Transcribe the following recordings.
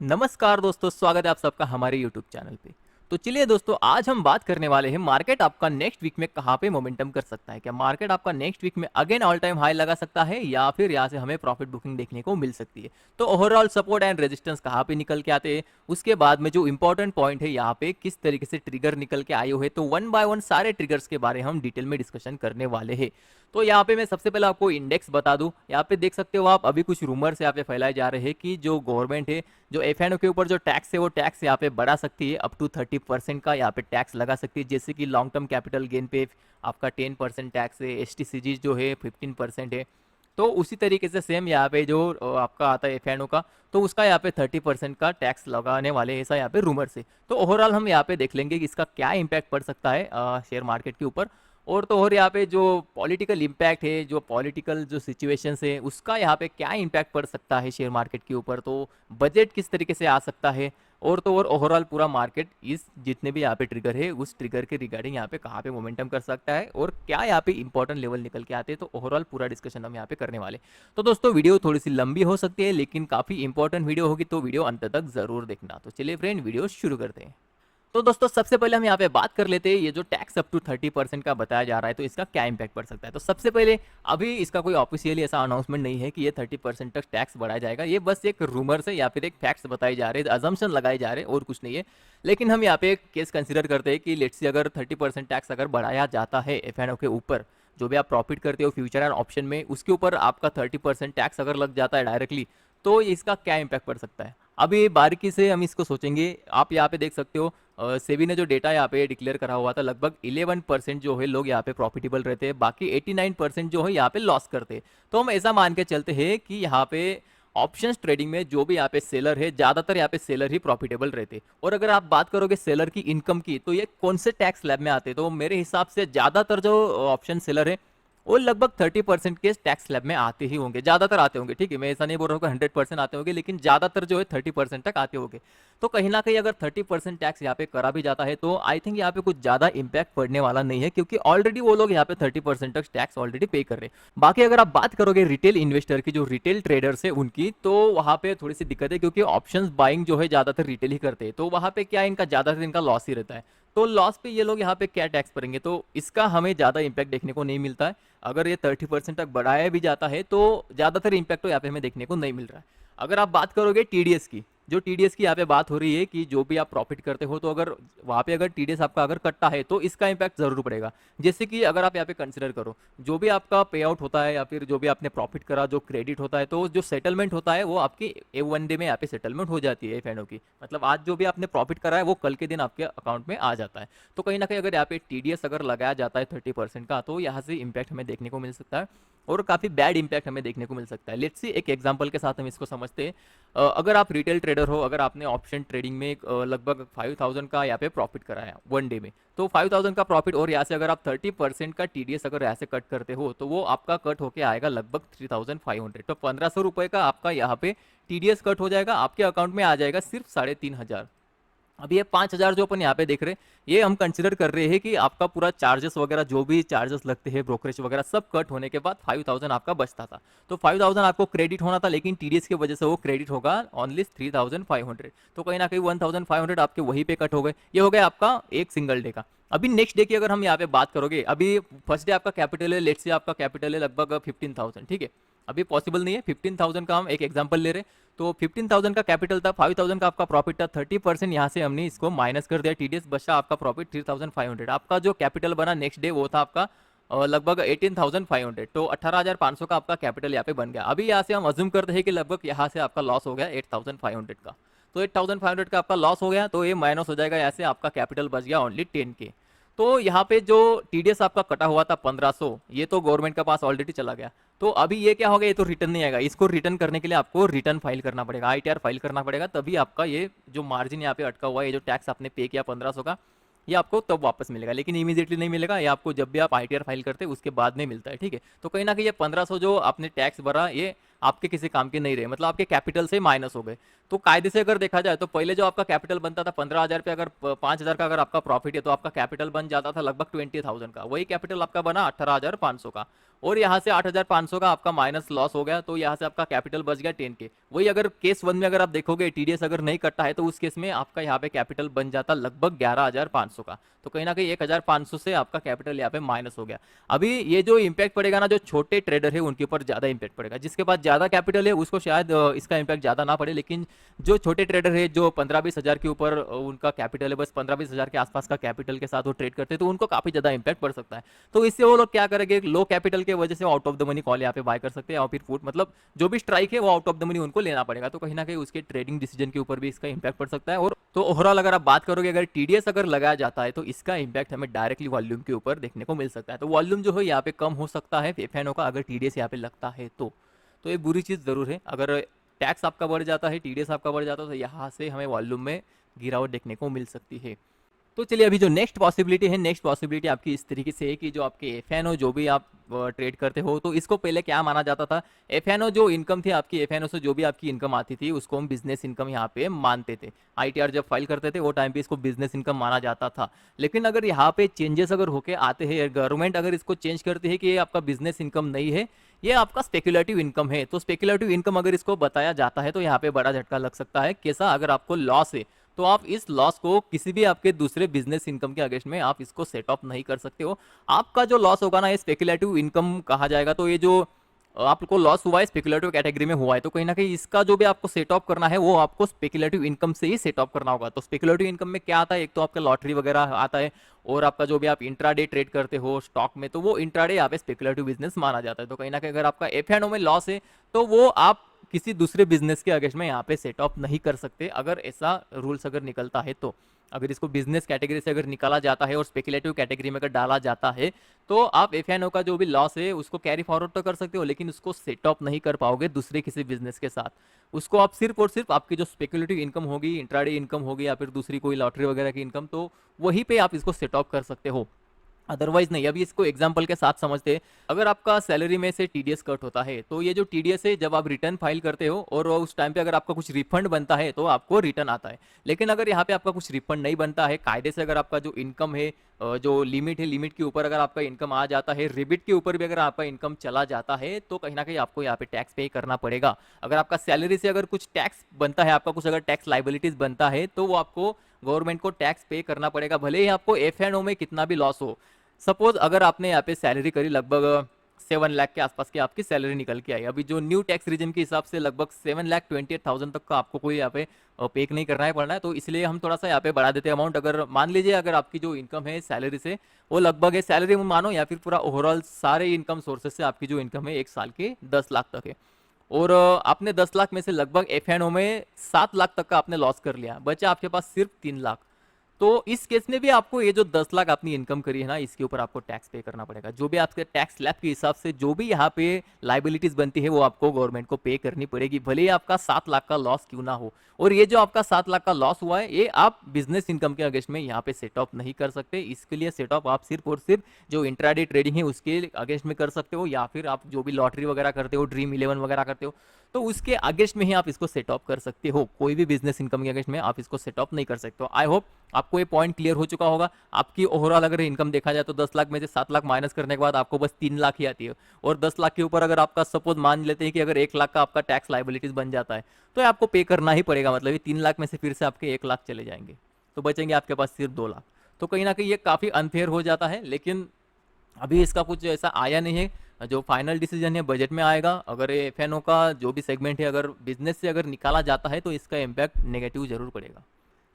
नमस्कार दोस्तों, स्वागत है आप सबका हमारे यूट्यूब चैनल पे। तो चलिए दोस्तों, आज हम बात करने वाले हैं मार्केट आपका नेक्स्ट वीक में कहाँ पे मोमेंटम कर सकता है। क्या मार्केट आपका नेक्स्ट वीक में अगेन ऑल टाइम हाई लगा सकता है या फिर यहाँ से हमें प्रॉफिट बुकिंग देखने को मिल सकती है। तो ओवरऑल सपोर्ट एंड रेजिस्टेंस कहाँ पे निकल के आते हैं, उसके बाद में जो इंपॉर्टेंट पॉइंट है यहाँ पे किस तरीके से ट्रिगर निकल के आए हुए, तो वन बाय वन सारे ट्रिगर्स के बारे में हम डिटेल में डिस्कशन करने वाले हैं। तो यहाँ पे मैं सबसे पहले आपको इंडेक्स बता दूं। यहाँ पे देख सकते हो आप, अभी कुछ रूमर्स यहाँ पे फैलाए जा रहे हैं कि जो गवर्नमेंट है, जो एफ के ऊपर जो टैक्स है वो टैक्स यहाँ पे बढ़ा सकती है, अप टू 30% का यहाँ पे टैक्स लगा सकती है। जैसे कि लॉन्ग टर्म कैपिटल गेन पे आपका 10% टैक्स है, एस जो है 15% है। तो उसी तरीके से सेम यहाँ पे जो आपका आता है एफ का, तो उसका यहाँ पे 30% का टैक्स लगाने वाले, ऐसा यहाँ पे रूमर से। तो ओवरऑल हम यहाँ पे देख लेंगे कि इसका क्या इम्पैक्ट पड़ सकता है शेयर मार्केट के ऊपर। और यहाँ पे जो पॉलिटिकल इम्पैक्ट है, जो पॉलिटिकल जो सिचुएशंस है, उसका यहाँ पे क्या इम्पैक्ट पड़ सकता है शेयर मार्केट के ऊपर। तो बजट किस तरीके से आ सकता है, और ओवरऑल पूरा मार्केट इस जितने भी यहाँ पे ट्रिगर है उस ट्रिगर के रिगार्डिंग यहाँ पे कहाँ पे मोमेंटम कर सकता है और क्या यहाँ पे इंपॉर्टेंट लेवल निकल के आते हैं। तो ओवरऑल पूरा डिस्कशन हम यहाँ पे करने वाले। तो दोस्तों, वीडियो थोड़ी सी लंबी हो सकती है लेकिन काफ़ी इंपॉर्टेंट वीडियो होगी, तो वीडियो अंत तक जरूर देखना। तो चलिए फ्रेंड, वीडियो शुरू करते हैं। तो दोस्तों, सबसे पहले हम यहाँ पे बात कर लेते हैं, ये जो टैक्स अप टू 30% का बताया जा रहा है, तो इसका क्या इंपैक्ट पड़ सकता है। तो सबसे पहले, अभी इसका कोई ऑफिशियली ऐसा अनाउंसमेंट नहीं है कि ये 30% तक टैक्स बढ़ाया जाएगा। ये बस एक रूमर से या फिर एक फैक्ट्स बताए जा रहे हैं, अजम्पशन लगाए जा रहे हैं, और कुछ नहीं है। लेकिन हम यहाँ पे एक केस कंसिडर करते हैं कि लेट्स से अगर 30% टैक्स अगर बढ़ाया जाता है एफ के ऊपर, जो भी आप प्रॉफिट करते हो फ्यूचर एंड ऑप्शन में, उसके ऊपर आपका 30% टैक्स अगर लग जाता है डायरेक्टली, तो इसका क्या इंपैक्ट पड़ सकता है। अभी बारीकी से हम इसको सोचेंगे। आप यहाँ पे देख सकते हो, सेबी ने जो डेटा यहाँ पे डिक्लेयर करा हुआ था, लगभग 11% जो है लोग यहाँ पे प्रॉफिटेबल रहते हैं, बाकी 89% जो है यहाँ पे लॉस करते हैं। तो हम ऐसा मान के चलते हैं कि यहाँ पे ऑप्शंस ट्रेडिंग में जो भी यहाँ पे सेलर है, ज्यादातर यहाँ पे सेलर ही प्रॉफिटेबल रहते हैं। और अगर आप बात करोगे सेलर की इनकम की, तो ये कौन से टैक्स स्लैब में आते हैं, तो मेरे हिसाब से ज्यादातर जो ऑप्शन सेलर है वो लगभग 30% के टैक्स स्लैब में आते ही होंगे, ज्यादातर आते होंगे। ठीक है, मैं ऐसा नहीं बोल रहा हूँ कि 100% आते होंगे, लेकिन ज्यादातर जो है 30% तक आते होंगे। तो कहीं ना कहीं अगर 30% टैक्स यहाँ पे करा भी जाता है, तो आई थिंक यहाँ पे कुछ ज्यादा इंपैक्ट पड़ने वाला नहीं है, क्योंकि ऑलरेडी वो लोग यहाँ पे 30% तक टैक्स ऑलरेडी पे कर रहे हैं। बाकी अगर आप बात करोगे रिटेल इन्वेस्टर की, जो रिटेल ट्रेडर्स है उनकी, तो वहां पे थोड़ी सी दिक्कत है, क्योंकि ऑप्शंस बाइंग जो है ज्यादातर रिटेल ही करते हैं। तो वहां पे क्या, इनका ज्यादातर इनका लॉस ही रहता है। तो लॉस पे ये लोग यहाँ पे क्या टैक्स भरेंगे, तो इसका हमें ज़्यादा इंपैक्ट देखने को नहीं मिलता है। अगर ये 30% तक बढ़ाया भी जाता है, तो ज़्यादातर इंपैक्ट तो यहाँ पे हमें देखने को नहीं मिल रहा है। अगर आप बात करोगे टीडीएस की, जो टीडीएस की यहाँ पे बात हो रही है कि जो भी आप प्रॉफिट करते हो, तो अगर वहाँ पे अगर टीडीएस आपका अगर कटता है, तो इसका इंपैक्ट जरूर पड़ेगा। जैसे कि अगर आप यहाँ पे कंसिडर करो, जो भी आपका पे आउट होता है या फिर जो भी आपने प्रॉफिट करा, जो क्रेडिट होता है, तो जो सेटलमेंट होता है वो आपकी वन डे में यहाँ पे सेटलमेंट हो जाती है एफ की। मतलब आज जो भी आपने प्रॉफिट करा है वो कल के दिन आपके अकाउंट में आ जाता है। तो कहीं ना कहीं अगर यहाँ पे टीडीएस अगर लगाया जाता है 30% का, तो यहाँ से इंपैक्ट हमें देखने को मिल सकता है, और काफ़ी बैड इंपैक्ट हमें देखने को मिल सकता है। लेट्स सी, एक एग्जांपल के साथ हम इसको समझते हैं। अगर आप रिटेल ट्रेडर हो, अगर आपने ऑप्शन ट्रेडिंग में लगभग 5000 का यहाँ पे प्रॉफिट कराया वन डे में, तो 5000 का प्रॉफिट, और यहाँ से अगर आप 30% का टीडीएस अगर यहाँ से कट करते हो, तो वो आपका कट होके आएगा लगभग 3500। तो 1500 रुपये का आपका यहाँ पे टीडीएस कट हो जाएगा, आपके अकाउंट में आ जाएगा सिर्फ 3500। अब ये 5000 जो अपन यहाँ पे देख रहे हैं, ये हम कंसिडर कर रहे हैं कि आपका पूरा चार्जेस वगैरह, जो भी चार्जेस लगते हैं ब्रोकरेज वगैरह, सब कट होने के बाद 5000 आपका बचता था। तो 5000 आपको क्रेडिट होना था, लेकिन टीडीएस की वजह से वो क्रेडिट होगा ओनली 3500। तो कहीं ना कहीं 1500 आपके वहीं पे कट हो गए। ये हो गया आपका एक सिंगल डे का। अभी नेक्स्ट डे की अगर हम यहाँ पे बात करोगे, अभी फर्स्ट डे आपका कैपिटल है, लेट्स से आपका कैपिटल है लगभग 15000। ठीक है, अभी पॉसिबल नहीं है, 15000 का हम एक एग्जांपल ले रहे। तो 15000 का कैपिटल था, 5000 का आपका प्रॉफिट था, 30% यहाँ से हमने इसको माइनस कर दिया, टीडीएस बचा आपका प्रॉफिट 3500। आपका जो कैपिटल बना नेक्स्ट डे वो था आपका लगभग 18500। तो 18500 का आपका कैपिटल यहाँ पे बन गया। अभी यहाँ से हम अज्यूम करते हैं कि लगभग यहाँ से आपका लॉस हो गया 8500 का। तो 8500 का आपका लॉस हो गया, तो ये माइनस हो जाएगा, यहाँ से आपका कैपिटल बच गया ओनली 10K। तो यहाँ पे जो टीडीएस आपका कटा हुआ था 1500, ये तो गवर्नमेंट का पास ऑलरेडी चला गया। तो अभी ये क्या हो गया, ये तो रिटर्न नहीं आएगा। इसको रिटर्न करने के लिए आपको रिटर्न फाइल करना पड़ेगा, आईटीआर फाइल करना पड़ेगा, तभी आपका ये जो मार्जिन यहाँ पे अटका हुआ है, ये जो टैक्स आपने पे किया 1500 का, ये आपको तब वापस मिलेगा। लेकिन इमीडिएटली नहीं मिलेगा, ये आपको जब भी आप आईटीआर फाइल करते हैं उसके बाद में मिलता है। ठीक है, तो कहीं ना कहीं ये 1500 जो आपने टैक्स भरा, ये आपके किसी काम के नहीं रहे, मतलब आपके कैपिटल से माइनस हो गए। तो कायदे से अगर देखा जाए, तो पहले जो आपका कैपिटल बनता था 15000 पे, अगर 5000 का अगर आपका प्रॉफिट है, तो आपका कैपिटल बन जाता था लगभग 20000 का। वही कैपिटल आपका बना 18500 का। और यहाँ से 8,500 का आपका माइनस लॉस हो गया, तो यहाँ से आपका कैपिटल बच गया 10K। वही अगर केस 1 में अगर आप देखोगे टीडीएस अगर नहीं कटता है तो उस केस में आपका यहाँ पे कैपिटल बन जाता लगभग 11,500 का। तो कहीं ना कहीं 1,500 से आपका कैपिटल यहाँ पे माइनस हो गया। अभी ये जो इम्पैक्ट पड़ेगा ना, जो छोटे ट्रेडर है उनके ऊपर ज्यादा इम्पैक्ट पड़ेगा। जिसके पास ज्यादा कैपिटल है उसको शायद इसका इम्पैक्ट ज्यादा ना पड़े, लेकिन जो छोटे ट्रेडर है जो 15-20 हजार के ऊपर उनका कैपिटल है, बस 15-20 हजार के आसपास का कैपिटल के साथ वो ट्रेड करते हैं, तो उनको काफी ज्यादा इम्पैक्ट पड़ सकता है। तो इससे वो लोग क्या करेंगे, लो कैपिटल के वजह से out of the money call यहाँ पे बाय कर सकते हैं, या फिर पुट, मतलब जो भी स्ट्राइक है वो आउट ऑफ द मनी उनको लेना पड़ेगा। तो कहीं ना कहीं उसके ट्रेडिंग डिसीजन के ऊपर भी इसका इंपैक्ट पड़ सकता है। और तो ओवरऑल अगर आप बात करोगे, अगर टीडीएस अगर लगाया जाता है तो इसका इंपैक्ट हमें डायरेक्टली वॉल्यूम के ऊपर देखने को मिल सकता है। तो वॉल्यूम जो है यहाँ पे कम हो सकता है एफएनओ का, अगर टीडीएस यहाँ पे लगता है तो ये बुरी चीज जरूर है। अगर टैक्स आपका बढ़ जाता है, टीडीएस आपका बढ़ जाता है, तो यहाँ से हमें वॉल्यूम में गिरावट देखने को मिल सकती है। तो चलिए अभी जो नेक्स्ट पॉसिबिलिटी है, नेक्स्ट पॉसिबिलिटी आपकी इस तरीके से है कि जो आपके एफएनओ जो भी आप ट्रेड करते हो, तो इसको पहले क्या माना जाता था, एफएनओ जो इनकम थी आपकी, एफएनओ से जो भी आपकी इनकम आती थी उसको हम बिजनेस इनकम यहाँ पे मानते थे। आईटीआर जब फाइल करते थे वो टाइम पे इसको बिजनेस इनकम माना जाता था। लेकिन अगर यहाँ पे चेंजेस अगर होके आते हैं, गवर्नमेंट अगर इसको चेंज करती है कि ये आपका बिजनेस इनकम नहीं है, ये आपका स्पेकुलेटिव इनकम है, तो स्पेकुलेटिव इनकम अगर इसको बताया जाता है तो यहाँ पे बड़ा झटका लग सकता है। कैसा, अगर आपको लॉस है तो आप इस लॉस को किसी भी आपके दूसरे बिजनेस इनकम के अगेंस्ट में आप इसको सेट ऑफ नहीं कर सकते हो। आपका जो लॉस होगा ना, ये स्पेकुलेटिव इनकम कहा जाएगा। तो ये जो आपको लॉस हुआ है स्पेकुलेटिव कैटेगरी में हुआ है, तो कहीं ना कहीं इसका जो भी आपको सेट ऑफ करना है वो आपको स्पेकुलेटिव इनकम से ही सेट ऑफ करना होगा। तो स्पेकुलेटिव इनकम में क्या आता है, एक तो आपका लॉटरी वगैरह आता है, और आपका जो भी आप इंट्राडे ट्रेड करते हो स्टॉक में, तो वो इंट्राडे यहाँ पे स्पेकुलेटिव बिजनेस माना जाता है। तो कहीं ना कहीं अगर आपका एफएनओ में लॉस है तो वो आप किसी दूसरे बिजनेस के अगेंस्ट में यहाँ पे सेट ऑफ नहीं कर सकते, अगर ऐसा रूल्स अगर निकलता है तो। अगर इसको बिजनेस कैटेगरी से अगर निकाला जाता है और स्पेकुलेटिव कैटेगरी में अगर डाला जाता है तो आप एफएनओ का जो भी लॉस है उसको कैरी फॉरवर्ड तो कर सकते हो, लेकिन उसको सेट ऑफ नहीं कर पाओगे दूसरे किसी बिजनेस के साथ। उसको आप सिर्फ और सिर्फ आपकी जो स्पेकुलेटिव इनकम होगी, इंट्राडे इनकम होगी, या फिर दूसरी कोई लॉटरी वगैरह की इनकम, तो वहीं पे आप इसको सेट ऑफ कर सकते हो, अदरवाइज नहीं। अभी इसको एग्जांपल के साथ समझते हैं। अगर आपका सैलरी में से टीडीएस कट होता है, तो ये जो टीडीएस है जब आप रिटर्न फाइल करते हो और उस टाइम पे अगर आपका कुछ रिफंड बनता है तो आपको रिटर्न आता है। लेकिन अगर यहाँ पे आपका कुछ रिफंड नहीं बनता है, कायदे से अगर आपका जो इनकम है, जो लिमिट है, लिमिट के ऊपर अगर आपका इनकम आ जाता है, रिबिट के ऊपर भी अगर आपका इनकम चला जाता है, तो कहीं ना कहीं आपको यहाँ पे टैक्स पे करना पड़ेगा। अगर आपका सैलरी से अगर कुछ टैक्स बनता है, आपका कुछ अगर टैक्स लाइबिलिटीज बनता है, तो वो आपको गवर्नमेंट को टैक्स पे करना पड़ेगा, भले ही आपको एफएनओ में कितना भी लॉस हो। सपोज अगर आपने यहाँ पे सैलरी करी लगभग 7 लाख के आसपास की आपकी सैलरी निकल के आई, अभी जो न्यू टैक्स रिजिम के हिसाब से लगभग 7,28,000 तक का आपको कोई यहाँ पे पे नहीं करना है पड़ना है। तो इसलिए हम थोड़ा सा यहाँ पे बढ़ा देते हैं अमाउंट। अगर मान लीजिए अगर आपकी जो इनकम है सैलरी से वो लगभग है, सैलरी में मानो या फिर पूरा ओवरऑल सारे इनकम सोर्सेज से आपकी जो इनकम है 1 साल के 10 लाख तक है, और आपने 10 लाख में से लगभग एफएनओ में 7 लाख तक का आपने लॉस कर लिया, बचा आपके पास सिर्फ 3 लाख। तो इस केस में भी आपको ये जो 10 लाख अपनी इनकम करी है ना, इसके ऊपर आपको टैक्स पे करना पड़ेगा। जो भी आपके टैक्स स्लैब के हिसाब से जो भी यहाँ पे लाइबिलिटीज बनती है वो आपको गवर्नमेंट को पे करनी पड़ेगी, भले ही आपका 7 लाख का लॉस क्यों ना हो। और ये जो आपका 7 लाख का लॉस हुआ है, ये आप बिजनेस इनकम के अगेंस्ट में यहाँ पे सेट ऑफ नहीं कर सकते। इसके लिए सेट ऑफ आप सिर्फ और सिर्फ जो इंट्राडे ट्रेडिंग है उसके अगेंस्ट में कर सकते हो, या फिर आप जो भी लॉटरी वगैरह करते हो, ड्रीम 11 वगैरह करते हो, तो उसके अगेंस्ट में ही आप इसको सेट ऑफ कर सकते हो। कोई भी बिजनेस इनकम के अगेंस्ट में आप इसको सेट ऑफ नहीं कर सकते हो। आई होप आपको ये पॉइंट क्लियर हो चुका होगा। आपकी ओवरऑल अगर इनकम देखा जाए तो 10 लाख में से 7 लाख माइनस करने के बाद आपको बस 3 लाख ही आती है, और 10 लाख के ऊपर अगर आपका सपोज मान लेते हैं कि अगर 1 लाख का आपका टैक्स लाइबिलिटीज बन जाता है, तो ये आपको पे करना ही पड़ेगा। मतलब ये 3 लाख में से फिर से आपके 1 लाख चले जाएंगे, तो बचेंगे आपके पास सिर्फ 2 लाख। तो कहीं ना कहीं ये काफी अनफेयर हो जाता है, लेकिन अभी इसका कुछ ऐसा आया नहीं है। जो फाइनल डिसीजन है बजट में आएगा। अगर एफएनओ का जो भी सेगमेंट है अगर बिजनेस से अगर निकाला जाता है तो इसका इम्पैक्ट नेगेटिव जरूर पड़ेगा।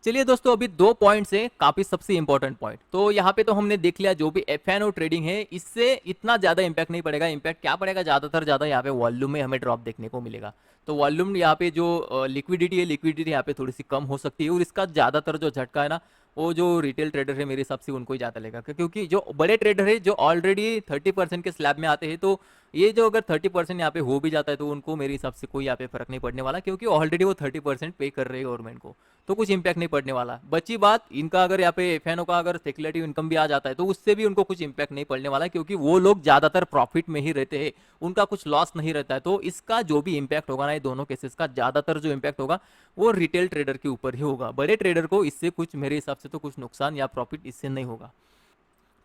चलिए दोस्तों, अभी 2 पॉइंट्स है काफी सबसे इंपॉर्टेंट पॉइंट। तो यहाँ पे तो हमने देख लिया जो भी एफएनओ ट्रेडिंग है इससे इतना ज्यादा इंपैक्ट नहीं पड़ेगा। इंपैक्ट क्या पड़ेगा, ज्यादातर ज्यादा यहाँ पे वॉल्यूम में हमें ड्रॉप देखने को मिलेगा। तो वॉल्यूम यहाँ पे जो लिक्विडिटी है, लिक्विडिटी यहाँ पे थोड़ी सी कम हो सकती है, और इसका ज्यादातर जो झटका है ना वो जो रिटेल ट्रेडर है मेरे हिसाब से उनको ही ज्यादा लेगा, क्योंकि जो बड़े ट्रेडर है जो ऑलरेडी 30% के स्लैब में आते हैं, तो ये जो अगर 30% यहाँ पे हो भी जाता है तो उनको मेरे हिसाब से कोई यहाँ पे फर्क नहीं पड़ने वाला, क्योंकि ऑलरेडी वो 30% पे कर रहे हैं गवर्नमेंट को, तो कुछ इंपैक्ट नहीं पड़ने वाला। बची बात इनका, अगर यहाँ पे एफएनओ का अगर स्पेकुलेटिव इनकम भी आ जाता है तो उससे भी उनको कुछ इंपैक्ट नहीं पड़ने वाला, क्योंकि वो लोग ज्यादातर प्रॉफिट में ही रहते हैं, उनका कुछ लॉस नहीं रहता है। तो इसका जो भी इंपैक्ट होगा ना, ये दोनों केसेस का ज्यादातर जो इंपैक्ट होगा वो रिटेल ट्रेडर के ऊपर ही होगा। बड़े ट्रेडर को इससे कुछ मेरे हिसाब से तो कुछ नुकसान या प्रॉफिट इससे नहीं होगा।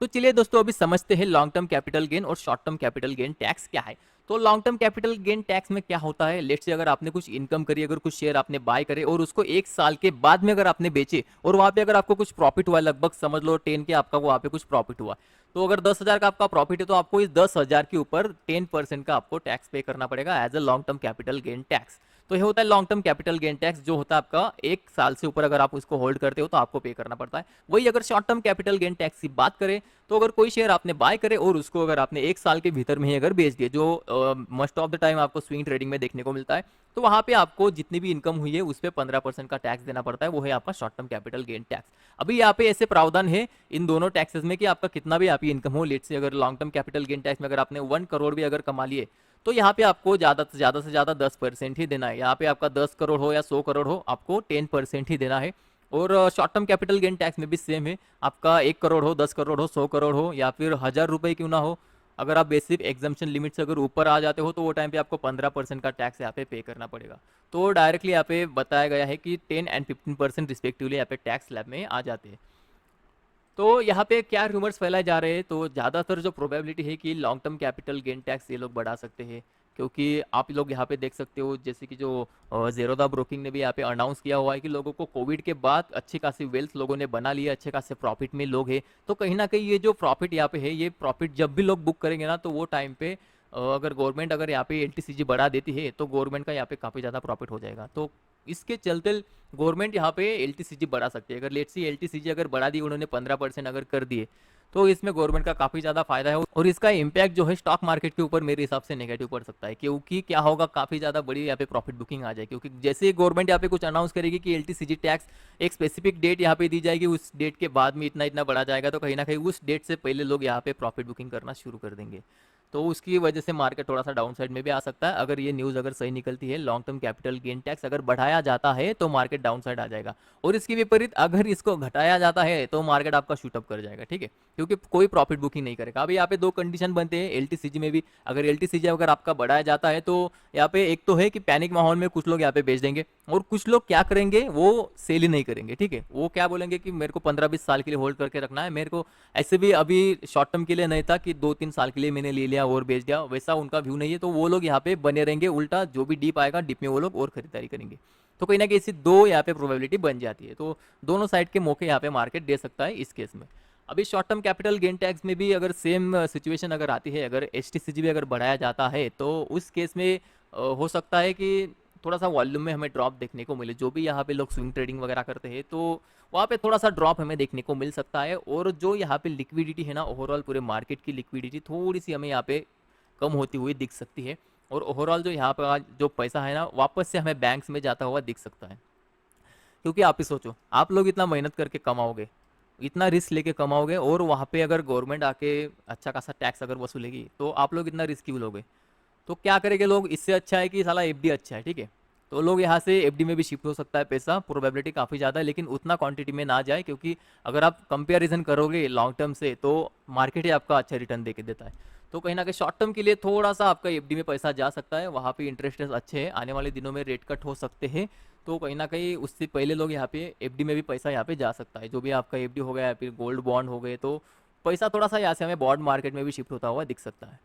तो चलिए दोस्तों अभी समझते हैं लॉन्ग टर्म कैपिटल गेन और short term capital gain tax क्या है। तो long term capital gain tax में क्या होता है, लेट्स से अगर आपने कुछ इनकम करी, अगर कुछ शेयर आपने बाय करे और उसको 1 साल के बाद में अगर आपने बेचे और वहां पे अगर आपको कुछ प्रॉफिट हुआ, लगभग समझ लो 10 के आपका वहां पे कुछ प्रॉफिट हुआ, तो अगर 10,000 का आपका प्रॉफिट है तो आपको इस 10,000 के ऊपर 10% का आपको टैक्स पे करना पड़ेगा as a long term capital gain tax. तो ये होता है long term capital gain tax, जो होता है आपका 1 साल से ऊपर अगर आप उसको होल्ड करते हो तो आपको पे करना पड़ता है। वही अगर short term capital gain tax की बात करें तो अगर कोई शेयर आपने बाय करे और उसको अगर आपने 1 साल के भीतर में ही अगर बेच दिए, जो मोस्ट ऑफ द टाइम आपको स्विंग ट्रेडिंग में देखने को मिलता है, तो वहां पे आपको जितनी भी इनकम हुई है उस पर 15% का टैक्स देना पड़ता है, वो है आपका short term capital gain tax. अभी यहाँ पे ऐसे प्रावधान है इन दोनों टैक्सेस में कि आपका कितना भी आपकी इनकम हो, लेट से अगर long term capital gain tax में अगर आपने 1 करोड़ भी अगर कमा लिए तो यहाँ पे आपको ज्यादा 10% ही देना है। यहाँ पे आपका 10 करोड़ हो या 100 करोड़ हो, आपको 10% ही देना है। और short term capital gain tax में भी सेम है, आपका 1 करोड़ हो, 10 करोड़ हो, 100 करोड़ हो या फिर 1,000 रुपए क्यों ना हो, अगर आप बेसिक एग्जाम्पशन लिमिट से अगर ऊपर आ जाते हो तो वो टाइम पे आपको 15% का टैक्स यहाँ पे करना पड़ेगा। तो डायरेक्टली यहाँ पे बताया गया है कि 10 एंड 15% रिस्पेक्टिवली यहाँ पे टैक्स स्लैब में आ जाते हैं। तो यहाँ पे क्या रूमर्स फैलाए जा रहे हैं, तो ज़्यादातर जो प्रोबेबिलिटी है कि long term capital gain tax ये लोग बढ़ा सकते हैं, क्योंकि आप लोग यहाँ पे देख सकते हो जैसे कि जो ज़ेरोधा ब्रोकिंग ने भी यहाँ पे अनाउंस किया हुआ है कि लोगों को कोविड के बाद अच्छी खासी वेल्थ लोगों ने बना लिया, अच्छे खासे प्रॉफिट में लोग हैं। तो कहीं ना कहीं ये जो प्रॉफिट यहाँ पे है, ये प्रॉफिट जब भी लोग बुक करेंगे ना तो वो टाइम पे अगर गवर्नमेंट अगर यहाँ पे एलटीसीजी बढ़ा देती है तो गवर्नमेंट का यहाँ पे काफ़ी ज़्यादा प्रॉफिट हो जाएगा। तो इसके चलते गवर्नमेंट यहाँ पे एलटीसीजी बढ़ा सकती है। अगर लेट्स सी एलटीसीजी अगर बढ़ा दी उन्होंने 15% अगर कर दिए तो इसमें गवर्नमेंट का काफ़ी ज़्यादा फायदा है और इसका इम्पैक्ट जो है स्टॉक मार्केट के ऊपर मेरे हिसाब से नेगेटिव पड़ सकता है, क्योंकि क्या होगा, काफ़ी ज़्यादा बड़ी यहाँ पे प्रॉफिट बुकिंग आ जाए। क्योंकि जैसे ही गवर्नमेंट यहाँ पे कुछ अनाउंस करेगी कि एलटीसीजी टैक्स एक स्पेसिफिक डेट यहाँ पे दी जाएगी, उस डेट के बाद में इतना इतना बढ़ा जाएगा, तो कहीं ना कहीं उस डेट से पहले लोग यहाँ पे प्रॉफिट बुकिंग करना शुरू कर देंगे। तो उसकी वजह से मार्केट थोड़ा सा डाउन साइड में भी आ सकता है। अगर ये न्यूज़ अगर सही निकलती है, long term capital gain tax अगर बढ़ाया जाता है तो मार्केट डाउन साइड आ जाएगा, और इसके विपरीत अगर इसको घटाया जाता है तो मार्केट आपका शूटअप कर जाएगा। ठीक है, क्योंकि कोई प्रॉफिट बुकिंग नहीं करेगा। अभी यहाँ पे दो कंडीशन बनते हैं एलटीसीजी में भी। अगर एलटीसीजी अगर आपका बढ़ाया जाता है तो यहाँ पे एक तो है कि पैनिक माहौल में कुछ लोग यहाँ पे बेच देंगे, और कुछ लोग क्या करेंगे, वो सेल ही नहीं करेंगे। ठीक है, वो क्या बोलेंगे कि मेरे को 15-20 साल के लिए होल्ड करके रखना है, मेरे को ऐसे भी अभी शॉर्ट टर्म के लिए नहीं था कि 2-3 साल के लिए मैंने ले लिया और बेच दिया, वैसा उनका व्यू नहीं है। तो वो लोग यहाँ पे बने रहेंगे, उल्टा जो भी डीप आएगा डिप में वो लोग और खरीदारी करेंगे। तो कहीं ना कहीं ऐसी दो यहाँ पे प्रोबेबिलिटी बन जाती है। तो दोनों साइड के मौके यहाँ पे मार्केट दे सकता है इस केस में। अभी short term capital gain tax में भी अगर सेम सिचुएशन अगर आती है, अगर एचटीसीजी भी अगर बढ़ाया जाता है तो उस केस में हो सकता है कि थोड़ा सा वॉल्यूम में हमें ड्रॉप देखने को मिले। जो भी यहाँ पे लोग स्विंग ट्रेडिंग वगैरह करते हैं तो वहाँ पे थोड़ा सा ड्रॉप हमें देखने को मिल सकता है। और जो यहाँ पे लिक्विडिटी है ना, ओवरऑल पूरे मार्केट की लिक्विडिटी थोड़ी सी हमें यहाँ पे कम होती हुई दिख सकती है, और ओवरऑल जो यहाँ पर जो पैसा है ना वापस से हमें बैंक्स में जाता हुआ दिख सकता है। क्योंकि आप ही सोचो, आप लोग इतना मेहनत करके कमाओगे, इतना रिस्क लेके कमाओगे, और वहाँ पे अगर गवर्नमेंट आके अच्छा खासा टैक्स अगर वसूलेगी तो आप लोग इतना रिस्क क्यों लोगे? तो क्या करेंगे लोग, इससे अच्छा है कि साला एफडी अच्छा है। ठीक है, तो लोग यहाँ से एफडी में भी शिफ्ट हो सकता है पैसा, प्रोबेबिलिटी काफ़ी ज़्यादा है, लेकिन उतना क्वांटिटी में ना जाए, क्योंकि अगर आप कंपेरिजन करोगे लॉन्ग टर्म से तो मार्केट ही आपका अच्छा रिटर्न दे के देता है। तो कहीं ना कहीं शॉर्ट टर्म के लिए थोड़ा सा आपका एफडी में पैसा जा सकता है, वहाँ पे इंटरेस्ट रेट अच्छे हैं, आने वाले दिनों में रेट कट हो सकते हैं। तो कहीं ना कहीं उससे पहले लोग यहाँ पे एफडी में भी पैसा यहाँ पे जा सकता है, जो भी आपका एफडी हो गया या फिर गोल्ड बॉन्ड हो गए, तो पैसा थोड़ा सा यहाँ से हमें बॉन्ड मार्केट में भी शिफ्ट होता हुआ दिख सकता है।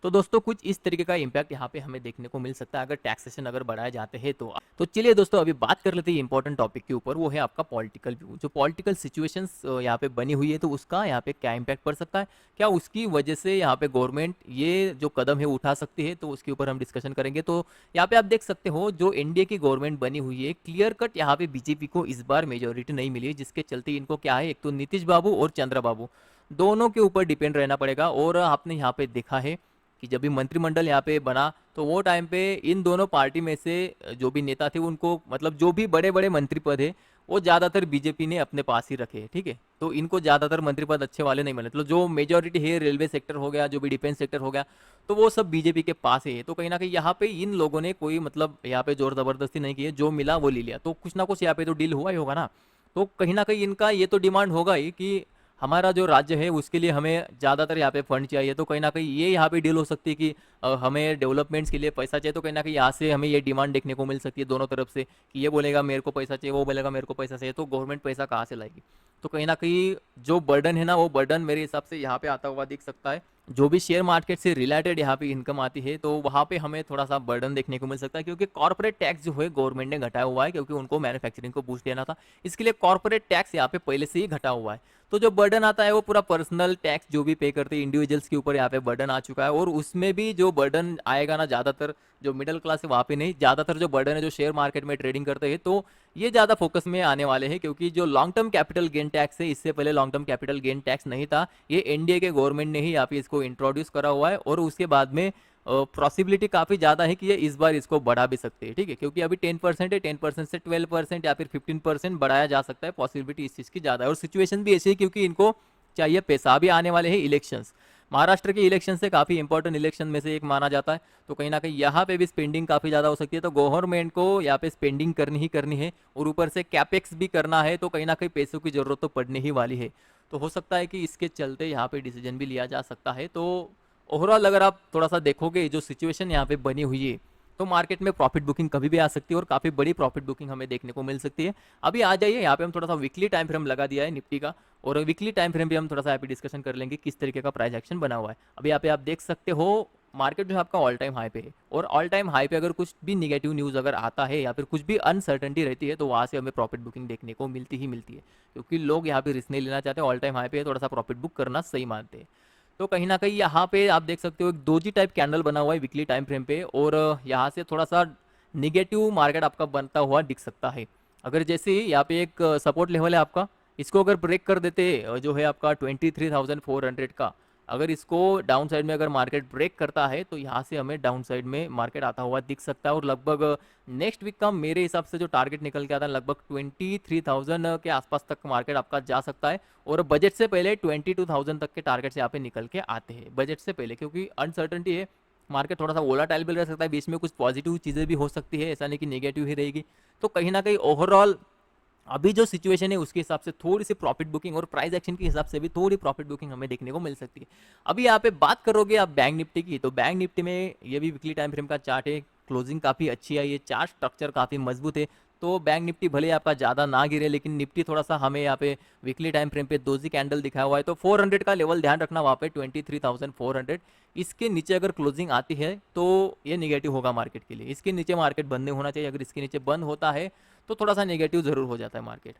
तो दोस्तों कुछ इस तरीके का इम्पैक्ट यहाँ पे हमें देखने को मिल सकता है अगर टैक्सेशन अगर बढ़ाए जाते हैं तो चलिए दोस्तों अभी बात कर लेते हैं इंपॉर्टेंट टॉपिक के ऊपर, वो है आपका पॉलिटिकल व्यू। जो पॉलिटिकल सिचुएशंस यहाँ पे बनी हुई है तो उसका यहाँ पे क्या इम्पैक्ट पड़ सकता है, क्या उसकी वजह से यहाँ पे गवर्नमेंट ये जो कदम है उठा सकती है, तो उसके ऊपर हम डिस्कशन करेंगे। तो यहाँ पे आप देख सकते हो जो एनडीए की गवर्नमेंट बनी हुई है, क्लियर कट यहाँ पे बीजेपी को इस बार मेजोरिटी नहीं मिली, जिसके चलते इनको क्या है, एक तो नीतीश बाबू और चंद्रबाबू दोनों के ऊपर डिपेंड रहना पड़ेगा। और आपने यहाँ पे देखा है कि जब भी मंत्रिमंडल यहाँ पे बना तो वो टाइम पे इन दोनों पार्टी में से जो भी नेता थे उनको, मतलब जो भी बड़े बड़े मंत्री पद है वो ज़्यादातर बीजेपी ने अपने पास ही रखे। ठीक है, तो इनको ज़्यादातर मंत्री पद अच्छे वाले नहीं मिले, मतलब जो मेजोरिटी है रेलवे सेक्टर हो गया, जो भी डिफेंस सेक्टर हो गया, तो वो सब बीजेपी के पास है। तो कहीं ना कहीं यहाँ पे इन लोगों ने कोई मतलब यहाँ पे जोर जबरदस्ती नहीं की है, जो मिला वो ले लिया। तो कुछ ना कुछ यहाँ पे तो डील हुआ ही होगा ना। तो कहीं ना कहीं इनका ये तो डिमांड होगा ही कि हमारा जो राज्य है उसके लिए हमें ज़्यादातर यहाँ पे फंड चाहिए। तो कहीं ना कहीं ये यहाँ पे डील हो सकती है कि हमें डेवलपमेंट्स के लिए पैसा चाहिए। तो कहीं ना कहीं यहाँ से हमें ये डिमांड देखने को मिल सकती है दोनों तरफ से, कि ये बोलेगा मेरे को पैसा चाहिए, वो बोलेगा मेरे को पैसा चाहिए, तो गवर्नमेंट पैसा कहाँ से लाएगी। तो कहीं ना कहीं जो बर्डन है ना, वो बर्डन मेरे हिसाब से यहाँ पे आता हुआ दिख सकता है। जो भी शेयर मार्केट से रिलेटेड यहाँ पे इनकम आती है, तो वहाँ पे हमें थोड़ा सा बर्डन देखने को मिल सकता है, क्योंकि कॉर्पोरेट टैक्स जो है गवर्नमेंट ने घटाया हुआ है, क्योंकि उनको मैन्युफैक्चरिंग को बूस्ट देना था। इसके लिए कॉर्पोरेट टैक्स यहाँ पे पहले से ही घटा हुआ है। तो जो बर्डन आता है वो पूरा पर्सनल टैक्स जो भी पे करते हैं इंडिविजुअल्स के ऊपर यहाँ पे बर्डन आ चुका है। और उसमें भी जो बर्डन आएगा ना, ज़्यादातर जो मिडिल क्लास है वहाँ पे नहीं, ज़्यादातर जो बर्डन है जो शेयर मार्केट में ट्रेडिंग करते हैं, तो ये ज़्यादा फोकस में आने वाले हैं। क्योंकि जो long term capital gain tax है, इससे पहले long term capital gain tax नहीं था, ये एनडीए के गवर्नमेंट ने ही यहाँ पे इसको इंट्रोड्यूस करा हुआ है। और उसके बाद में पॉसिबिलिटी काफ़ी ज़्यादा है कि ये इस बार इसको बढ़ा भी सकते हैं, ठीक है। क्योंकि अभी 10% है, 10% से 12% या फिर 15% बढ़ाया जा सकता है, पॉसिबिलिटी इस चीज़ की ज़्यादा है। और सिचुएशन भी ऐसी है क्योंकि इनको चाहिए पैसा। अभी आने वाले हैं इलेक्शंस, महाराष्ट्र के इलेक्शन से काफ़ी इंपॉर्टेंट इलेक्शन में से एक माना जाता है। तो कहीं ना कहीं यहाँ पे भी स्पेंडिंग काफ़ी ज़्यादा हो सकती है। तो गवर्नमेंट को यहाँ पे स्पेंडिंग करनी ही करनी है, और ऊपर से कैपेक्स भी करना है। तो कहीं ना कहीं पैसों की ज़रूरत तो पड़ने ही वाली है। तो हो सकता है कि इसके चलते यहाँ पे डिसीजन भी लिया जा सकता है। तो ओवरऑल अगर आप थोड़ा सा देखोगे जो सिचुएशन यहाँ पे बनी हुई है, तो मार्केट में प्रॉफिट बुकिंग कभी भी आ सकती है, और काफ़ी बड़ी प्रॉफिट बुकिंग हमें देखने को मिल सकती है। अभी आ जाइए यहाँ पे हम थोड़ा सा वीकली टाइम फ्रेम लगा दिया है निफ्टी का, और वीकली टाइम फ्रेम भी हम थोड़ा सा यहाँ पे डिस्कशन कर लेंगे किस तरीके का प्राइस एक्शन बना हुआ है। अभी यहाँ पे आप देख सकते हो मार्केट जो है आपका ऑल टाइम हाई पे है, और ऑल टाइम हाई पे अगर कुछ भी निगेटिव न्यूज़ अगर आता है या फिर कुछ भी अनसर्टेनिटी रहती है, तो वहाँ से हमें प्रॉफिट बुकिंग देखने को मिलती ही मिलती है। क्योंकि लोग यहाँ पे रिस्क नहीं लेना चाहते, ऑल टाइम हाई पे थोड़ा सा प्रॉफिट बुक करना सही मानते हैं। तो कहीं ना कहीं यहाँ पे आप देख सकते हो एक डोजी टाइप कैंडल बना हुआ है वीकली टाइम फ्रेम पे, और यहाँ से थोड़ा सा निगेटिव मार्केट आपका बनता हुआ दिख सकता है। अगर जैसे यहाँ पे एक सपोर्ट लेवल है आपका, इसको अगर ब्रेक कर देते जो है आपका 23,400 का, अगर इसको डाउन साइड में अगर मार्केट ब्रेक करता है, तो यहाँ से हमें डाउन साइड में मार्केट आता हुआ दिख सकता है। और लगभग नेक्स्ट वीक का मेरे हिसाब से जो टारगेट निकल के आता है, लगभग 23,000 के आसपास तक मार्केट आपका जा सकता है। और बजट से पहले 22,000 तक के टारगेट से यहाँ पे निकल के आते हैं बजट से पहले, क्योंकि अनसर्टनिटी है, मार्केट थोड़ा सा वोलाटाइल भी रह सकता है, बीच में कुछ पॉजिटिव चीज़ें भी हो सकती है, ऐसा नहीं कि नेगेटिव ही रहेगी। तो कहीं ना कहीं ओवरऑल अभी जो सिचुएशन है उसके हिसाब से थोड़ी सी प्रॉफिट बुकिंग और प्राइस एक्शन के हिसाब से भी थोड़ी प्रॉफिट बुकिंग हमें देखने को मिल सकती है। अभी यहाँ पे बात करोगे आप बैंक निफ्टी की, तो बैंक निफ्टी में ये भी वीकली टाइम फ्रेम का चार्ट है, क्लोजिंग काफ़ी अच्छी है, ये चार्ट स्ट्रक्चर काफ़ी मजबूत है। तो बैंक निफ्टी भले आपका ज़्यादा ना गिरे, लेकिन निफ्टी थोड़ा सा हमें यहाँ पे वीकली टाइम फ्रेम पे दोजी कैंडल दिखाया हुआ है। तो 400 का लेवल ध्यान रखना, वहाँ पे 23,400, इसके नीचे अगर क्लोजिंग आती है तो ये निगेटिव होगा मार्केट के लिए। इसके नीचे मार्केट बंद नहीं होना चाहिए, अगर इसके नीचे बंद होता है तो थोड़ा सा नेगेटिव जरूर हो जाता है मार्केट।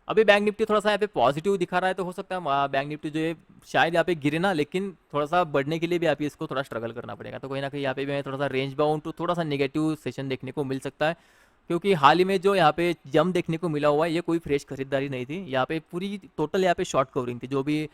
अभी बैंक निफ्टी थोड़ा सा यहाँ पे पॉजिटिव दिखा रहा है, तो हो सकता है बैंक निफ्टी जो है शायद यहाँ पे गिरे ना, लेकिन थोड़ा सा बढ़ने के लिए भी आप इसको थोड़ा स्ट्रगल करना पड़ेगा। तो कहीं ना कहीं यहाँ पे भी थोड़ा सा रेंज बाउंड टू थोड़ा सा नेगेटिव सेशन देखने को मिल सकता है। क्योंकि हाल ही में जो यहाँ पे जम देखने को मिला हुआ है, ये कोई फ्रेश खरीदारी नहीं थी, यहाँ पे पूरी टोटल यहाँ पे शॉर्ट कवरिंग थी। जो भी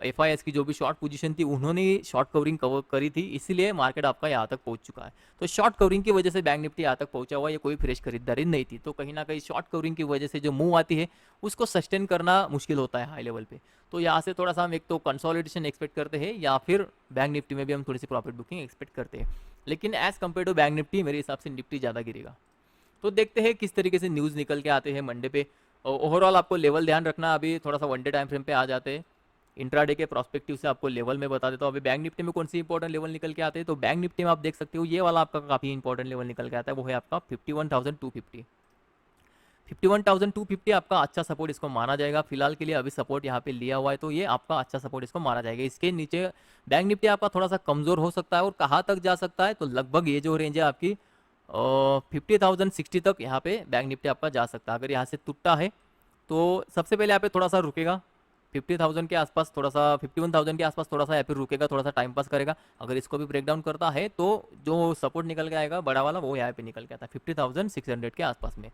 FIS की जो भी शॉर्ट पोजीशन थी, उन्होंने शॉर्ट कवरिंग कवर करी थी, इसीलिए मार्केट आपका यहाँ तक पहुँच चुका है। तो शॉर्ट कवरिंग की वजह से बैंक निफ्टी यहाँ तक पहुँचा हुआ है, ये कोई फ्रेश खरीदारी नहीं थी। तो कहीं ना कहीं शॉर्ट कवरिंग की वजह से जो मूव आती है उसको सस्टेन करना मुश्किल होता है हाई लेवल पे। तो यहाँ से थोड़ा सा हम एक तो कंसोलिडेशन एक्सपेक्ट करते हैं, या फिर बैंक निफ्टी में भी हम थोड़ी सी प्रॉफिट बुकिंग एक्सपेक्ट करते हैं। लेकिन as compare to bank Nifty मेरे हिसाब से निफ्टी ज़्यादा गिरेगा। तो देखते हैं किस तरीके से न्यूज़ निकल के आते हैं मंडे पे। ओवरऑल आपको लेवल ध्यान रखना, अभी थोड़ा सा वनडे टाइम फ्रेम पे आ जाते हैं, इंट्राडे के प्रोस्पेक्टिव से आपको लेवल में बता देता हूँ। अभी बैंक निफ्टी में कौन सी इंपॉर्टेंट लेवल निकल के आते हैं, तो बैंक निफ्टी में आप देख सकते हो ये वाला आपका काफ़ी इंपॉर्टेंट लेवल निकल के आता है, वो है आपका 51,250। 51,250 आपका अच्छा सपोर्ट इसको माना जाएगा फिलहाल के लिए। अभी सपोर्ट यहाँ पे लिया हुआ है, तो ये आपका अच्छा सपोर्ट इसको माना जाएगा। इसके नीचे बैंक निफ्टी आपका थोड़ा सा कमजोर हो सकता है, और कहाँ तक जा सकता है, तो लगभग ये जो रेंज है आपकी 50,060 तक यहाँ पे बैंक निफ्टी आपका जा सकता है। अगर यहाँ से टूटता है तो सबसे पहले यहाँ पे थोड़ा सा रुकेगा 50,000 के आसपास, थोड़ा सा 51,000 के आसपास थोड़ा सा यहाँ पे रुकेगा, थोड़ा सा टाइम पास करेगा। अगर इसको भी ब्रेक डाउन करता है तो जो सपोर्ट निकल के आएगा बड़ा वाला, वो यहाँ पे निकल के आता है 50,600 के आसपास में।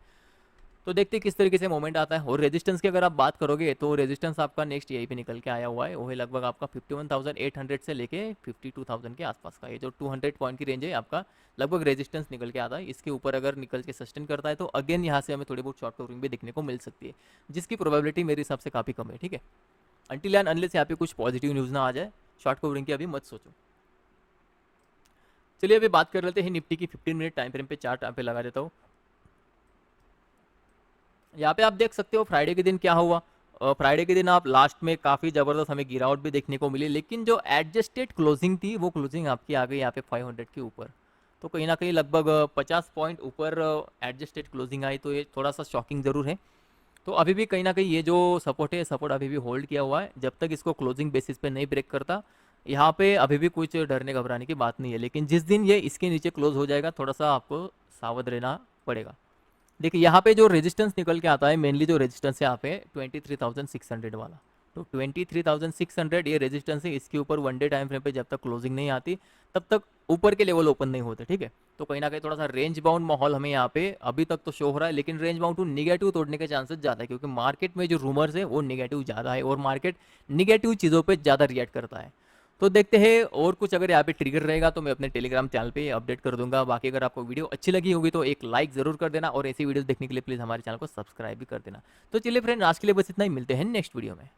तो देखते हैं किस तरीके से मोमेंट आता है। और रेजिस्टेंस की अगर आप बात करोगे, तो रेजिस्टेंस आपका नेक्स्ट यहीं पे निकल के आया हुआ है, वो है लगभग आपका 51,800 से लेके 52,000 के आसपास का। ये जो 200 पॉइंट की रेंज है आपका लगभग रेजिस्टेंस निकल के आता है। इसके ऊपर अगर निकल के सस्टेन करता है, तो अगेन यहाँ से हमें थोड़ी बहुत शॉर्ट कवरिंग भी देखने को मिल सकती है, जिसकी प्रोबेबिलिटी मेरे हिसाब से काफ़ी कम है, ठीक है। अनटिल एंड अनलेस यहाँ पे कुछ पॉजिटिव न्यूज़ ना आ जाए, शॉर्ट कवरिंग की अभी मत सोचो। चलिए अभी बात कर लेते हैं निफ्टी की 15 मिनट टाइम फ्रेम पे चार्ट यहाँ पे लगा देता हूँ। यहाँ पे आप देख सकते हो फ्राइडे के दिन क्या हुआ। फ्राइडे के दिन आप लास्ट में काफ़ी ज़बरदस्त हमें गिरावट भी देखने को मिली, लेकिन जो एडजस्टेड क्लोजिंग थी वो क्लोजिंग आपकी आ गई यहाँ पे 500 के ऊपर। तो कहीं ना कहीं लगभग 50 पॉइंट ऊपर एडजस्टेड क्लोजिंग आई, तो ये थोड़ा सा शॉकिंग ज़रूर है। तो अभी भी कहीं ना कहीं ये जो सपोर्ट है, सपोर्ट अभी भी होल्ड किया हुआ है। जब तक इसको क्लोजिंग बेसिस पे नहीं ब्रेक करता, यहाँ पे अभी भी कुछ डरने घबराने की बात नहीं है। लेकिन जिस दिन ये इसके नीचे क्लोज हो जाएगा, थोड़ा सा आपको सावध रहना पड़ेगा। देखिए यहाँ पे जो रेजिस्टेंस निकल के आता है, मेनली जो रेजिस्टेंस है यहाँ पे 23,600 वाला। तो 23,600 ये रेजिस्टेंस है। इसके ऊपर वन डे टाइम फ्रेम पे जब तक क्लोजिंग नहीं आती, तब तक ऊपर के लेवल ओपन नहीं होते, ठीक है। तो कहीं ना कहीं थोड़ा सा रेंज बाउंड माहौल हमें यहाँ पे अभी तक तो शो हो रहा है, लेकिन रेंज बाउंड टू निगेटिव तोड़ने के चांसेस ज़्यादा है, क्योंकि मार्केट में जो रूमर्स है वो निगेटिव ज़्यादा है और मार्केट निगेटिव चीज़ों पर ज़्यादा रिएक्ट करता है। तो देखते हैं, और कुछ अगर यहाँ पे ट्रिगर रहेगा तो मैं अपने टेलीग्राम चैनल पे अपडेट कर दूंगा। बाकी अगर आपको वीडियो अच्छी लगी होगी तो एक लाइक जरूर कर देना, और ऐसी वीडियोस देखने के लिए प्लीज़ हमारे चैनल को सब्सक्राइब भी कर देना। तो चलिए फ्रेंड, आज के लिए बस इतना ही, मिलते हैं नेक्स्ट वीडियो में।